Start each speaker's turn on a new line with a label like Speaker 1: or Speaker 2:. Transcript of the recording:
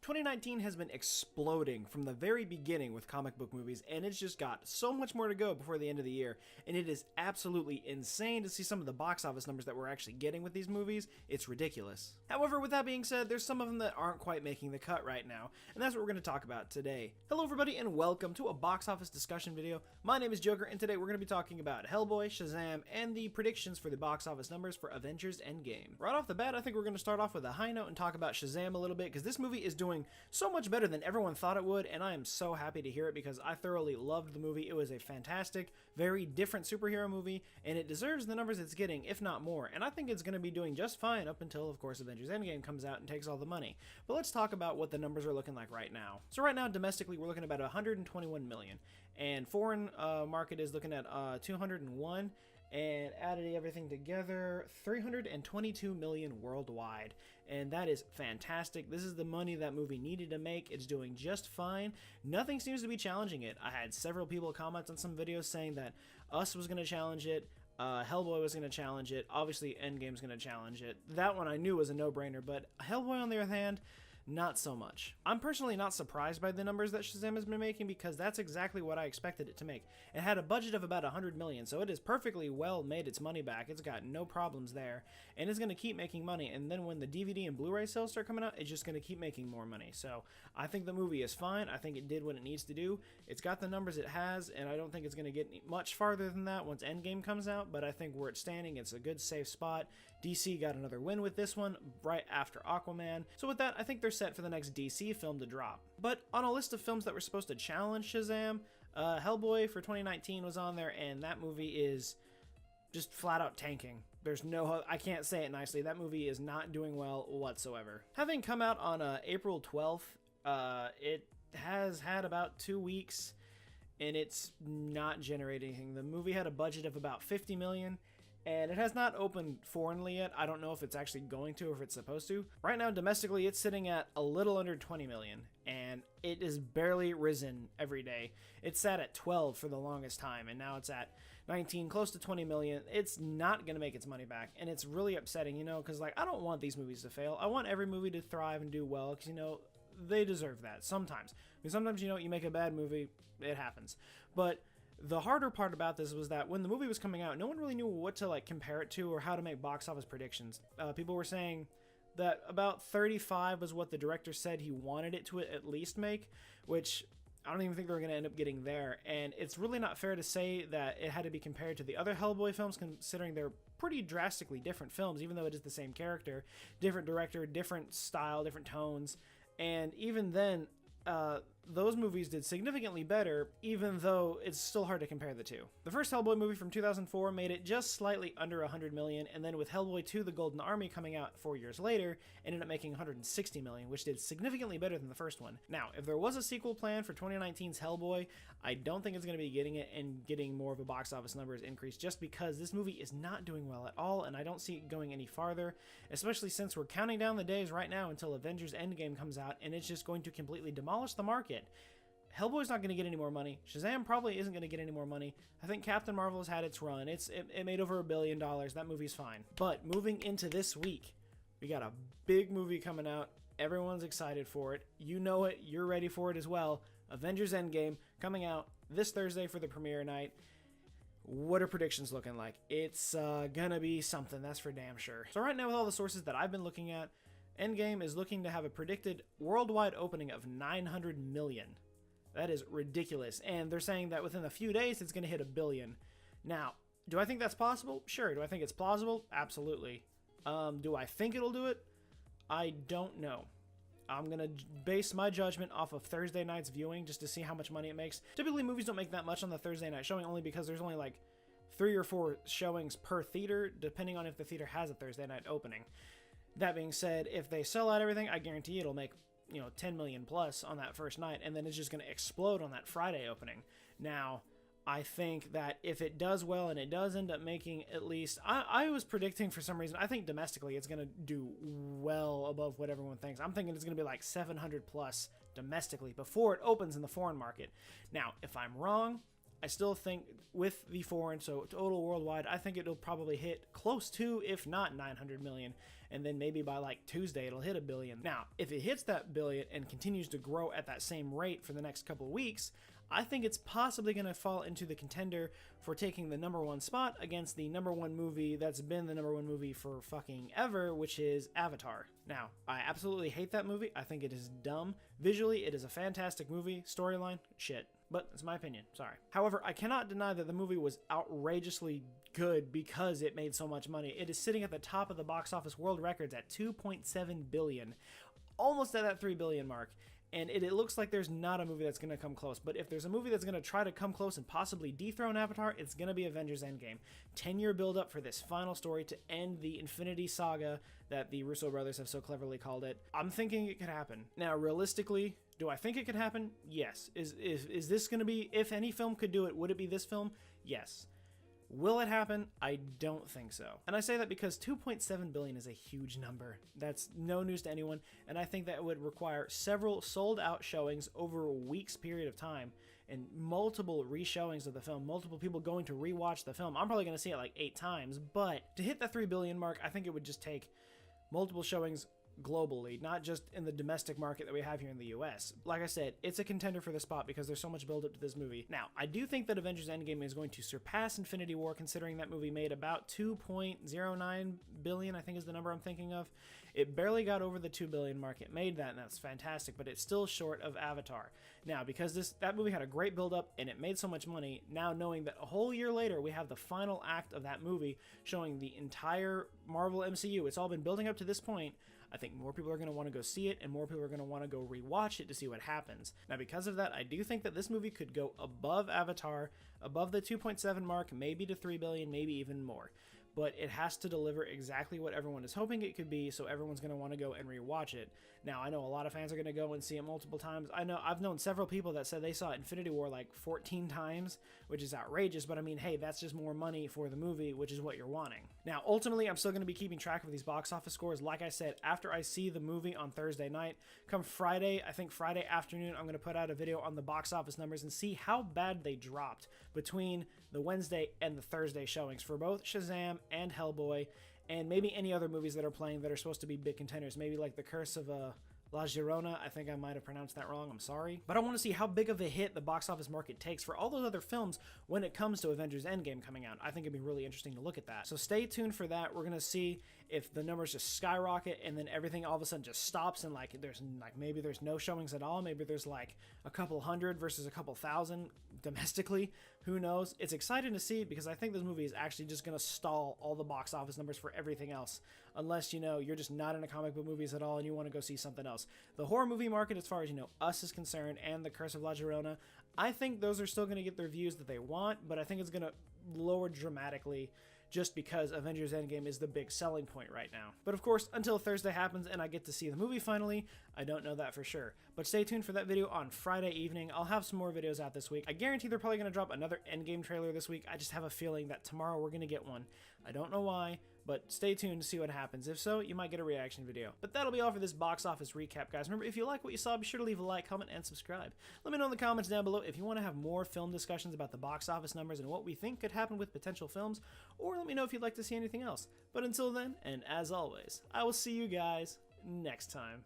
Speaker 1: 2019 has been exploding from the very beginning with comic book movies, and it's just got so much more to go before the end of the year, and it is absolutely insane to see some of the box office numbers that we're actually getting with these movies. It's ridiculous. However, with that being said, there's some of them that aren't quite making the cut right now, and that's what we're going to talk about today. Hello everybody, and welcome to a box office discussion video. My name is Joker, and today we're going to be talking about Hellboy, Shazam, and the predictions for the box office numbers for Avengers Endgame. Right off the bat, I think we're going to start off with a high note and talk about Shazam a little bit, because this movie is doing so much better than everyone thought it would, and I am so happy to hear it because I thoroughly loved the movie. It was a fantastic, very different superhero movie, and it deserves the numbers it's getting, if not more, and I think it's going to be doing just fine up until, of course, Avengers Endgame comes out and takes all the money. But let's talk about what the numbers are looking like right now. So right now, domestically, we're looking at about 121 million, and foreign market is looking at 201, and added everything together, 322 million worldwide, and that is fantastic. This is the money that movie needed to make. It's doing just fine. Nothing seems to be challenging it. I had several people comment on some videos saying that Us was going to challenge it, Hellboy was going to challenge it, obviously Endgame's going to challenge it. That one I knew was a no-brainer, but Hellboy, on the other hand, not so much. I'm personally not surprised by the numbers that Shazam has been making because that's exactly what I expected it to make. It had a budget of about 100 million, so it has perfectly well made its money back. It's got no problems there, and it's going to keep making money, and then when the DVD and Blu-ray sales start coming out, it's just going to keep making more money. So I think the movie is fine. I think it did what it needs to do. It's got the numbers it has, and I don't think it's going to get much farther than that once Endgame comes out, but I think where it's standing, it's a good safe spot. DC got another win with this one right after Aquaman. So with that, I think they're set for the next DC film to drop. But on a list of films that were supposed to challenge Shazam, Hellboy for 2019 was on there, and that movie is just flat out tanking. There's no, I can't say it nicely, that movie is not doing well whatsoever. Having come out on April 12th, it has had about 2 weeks, and it's not generating anything. The movie had a budget of about 50 million, and it has not opened foreignly yet. I don't know if it's actually going to or if it's supposed to. Right now, domestically, it's sitting at a little under 20 million, and it has barely risen every day. It sat at 12 for the longest time, and now it's at 19, close to 20 million. It's not going to make its money back, and it's really upsetting, you know, because, like, I don't want these movies to fail. I want every movie to thrive and do well, because, you know, they deserve that sometimes. I mean, sometimes, you know, you make a bad movie, it happens. But the harder part about this was that when the movie was coming out, no one really knew what to like compare it to or how to make box office predictions. People were saying that about 35 was what the director said he wanted it to at least make, which I don't even think they're going to end up getting there. And it's really not fair to say that it had to be compared to the other Hellboy films, considering they're pretty drastically different films, even though it is the same character, different director, different style, different tones. And even then, those movies did significantly better, even though it's still hard to compare the two. The first Hellboy movie from 2004 made it just slightly under 100 million, and then with Hellboy 2: The Golden Army coming out 4 years later, ended up making 160 million, which did significantly better than the first one. Now, if there was a sequel plan for 2019's Hellboy, I don't think it's going to be getting it and getting more of a box office numbers increase, just because this movie is not doing well at all, and I don't see it going any farther, especially since we're counting down the days right now until Avengers Endgame comes out, and it's just going to completely demolish the market. Hellboy's not going to get any more money. Shazam probably isn't going to get any more money. I think Captain Marvel has had its run. It made over $1 billion. That movie's fine. But moving into this week, we got a big movie coming out. Everyone's excited for it. You know it. You're ready for it as well. Avengers Endgame coming out this Thursday for the premiere night. What are predictions looking like? It's gonna be something, that's for damn sure. So right now, with all the sources that I've been looking at, Endgame is looking to have a predicted worldwide opening of 900 million. That is ridiculous, and they're saying that within a few days it's going to hit $1 billion. Now, do I think that's possible? Sure. Do I think it's plausible? Absolutely. Do I think it'll do it? I don't know. I'm going to base my judgment off of Thursday night's viewing just to see how much money it makes. Typically, movies don't make that much on the Thursday night showing, only because there's only like 3 or 4 showings per theater, depending on if the theater has a Thursday night opening. That being said, if they sell out everything, I guarantee it'll make, you know, 10 million plus on that first night, and then it's just going to explode on that Friday opening. Now, I think that if it does well and it does end up making at least, I was predicting for some reason, I think domestically it's going to do well above what everyone thinks. I'm thinking it's going to be like 700 plus domestically before it opens in the foreign market. Now, if I'm wrong, I still think with the foreign, so total worldwide, I think it'll probably hit close to, if not 900 million. And then maybe by like Tuesday, it'll hit $1 billion. Now, if it hits that $1 billion and continues to grow at that same rate for the next couple of weeks, I think it's possibly going to fall into the contender for taking the #1 spot against the #1 movie that's been the #1 movie for fucking ever, which is Avatar. Now, I absolutely hate that movie. I think it is dumb. Visually, it is a fantastic movie. Storyline, shit. But it's my opinion, sorry. However, I cannot deny that the movie was outrageously good because it made so much money. It is sitting at the top of the box office world records at $2.7 billion, almost at that $3 billion mark. And it looks like there's not a movie that's going to come close. But if there's a movie that's going to try to come close and possibly dethrone Avatar, it's going to be Avengers Endgame. 10-year build-up for this final story to end the Infinity Saga that the Russo brothers have so cleverly called it. I'm thinking it could happen. Now, realistically, do I think it could happen? Yes. Is this going to be, if any film could do it, would it be this film? Yes. Will it happen? I don't think so. And I say that because $2.7 billion is a huge number. That's no news to anyone, and I think that would require several sold-out showings over a week's period of time and multiple re-showings of the film, multiple people going to re-watch the film. I'm probably going to see it like 8 times, but to hit the $3 billion mark, I think it would just take multiple showings globally, not just in the domestic market that we have here in the US. Like I said, it's a contender for the spot because there's so much build up to this movie. Now, I do think that Avengers Endgame is going to surpass Infinity War, considering that movie made about $2.09 billion, I think is the number I'm thinking of. It barely got over the $2 billion mark. It made that, and that's fantastic, but it's still short of Avatar. Now, because that movie had a great build up and it made so much money, now knowing that a whole year later we have the final act of that movie showing the entire Marvel MCU, it's all been building up to this point, I think more people are going to want to go see it, and more people are going to want to go rewatch it to see what happens. Now, because of that, I do think that this movie could go above Avatar, above the 2.7 mark, maybe to 3 billion, maybe even more. But it has to deliver exactly what everyone is hoping it could be, so everyone's going to want to go and rewatch it. Now, I know a lot of fans are going to go and see it multiple times. I've known several people that said they saw Infinity War like 14 times, which is outrageous, but I mean, hey, that's just more money for the movie, which is what you're wanting. Now, ultimately, I'm still going to be keeping track of these box office scores. Like I said, after I see the movie on Thursday night, come Friday, I think Friday afternoon, I'm going to put out a video on the box office numbers and see how bad they dropped between the Wednesday and the Thursday showings for both Shazam and Hellboy, and maybe any other movies that are playing that are supposed to be big contenders, maybe like The Curse of La Llorona. I think I might have pronounced that wrong, I'm sorry. But I want to see how big of a hit the box office market takes for all those other films when it comes to Avengers Endgame coming out. I think it'd be really interesting to look at that. So stay tuned for that. We're going to see if the numbers just skyrocket and then everything all of a sudden just stops and maybe there's no showings at all. Maybe there's like a couple hundred versus a couple thousand domestically. Who knows? It's exciting to see because I think this movie is actually just going to stall all the box office numbers for everything else. Unless, you're just not into comic book movies at all and you want to go see something else. The horror movie market, as far as, Us is concerned, and The Curse of La Llorona, I think those are still going to get their views that they want, but I think it's going to lower dramatically just because Avengers Endgame is the big selling point right now. But of course, until Thursday happens and I get to see the movie finally, I don't know that for sure. But stay tuned for that video on Friday evening. I'll have some more videos out this week. I guarantee they're probably going to drop another Endgame trailer this week. I just have a feeling that tomorrow we're going to get one. I don't know why, but stay tuned to see what happens. If so, you might get a reaction video. But that'll be all for this box office recap, guys. Remember, if you like what you saw, be sure to leave a like, comment, and subscribe. Let me know in the comments down below if you want to have more film discussions about the box office numbers and what we think could happen with potential films, or let me know if you'd like to see anything else. But until then, and as always, I will see you guys next time.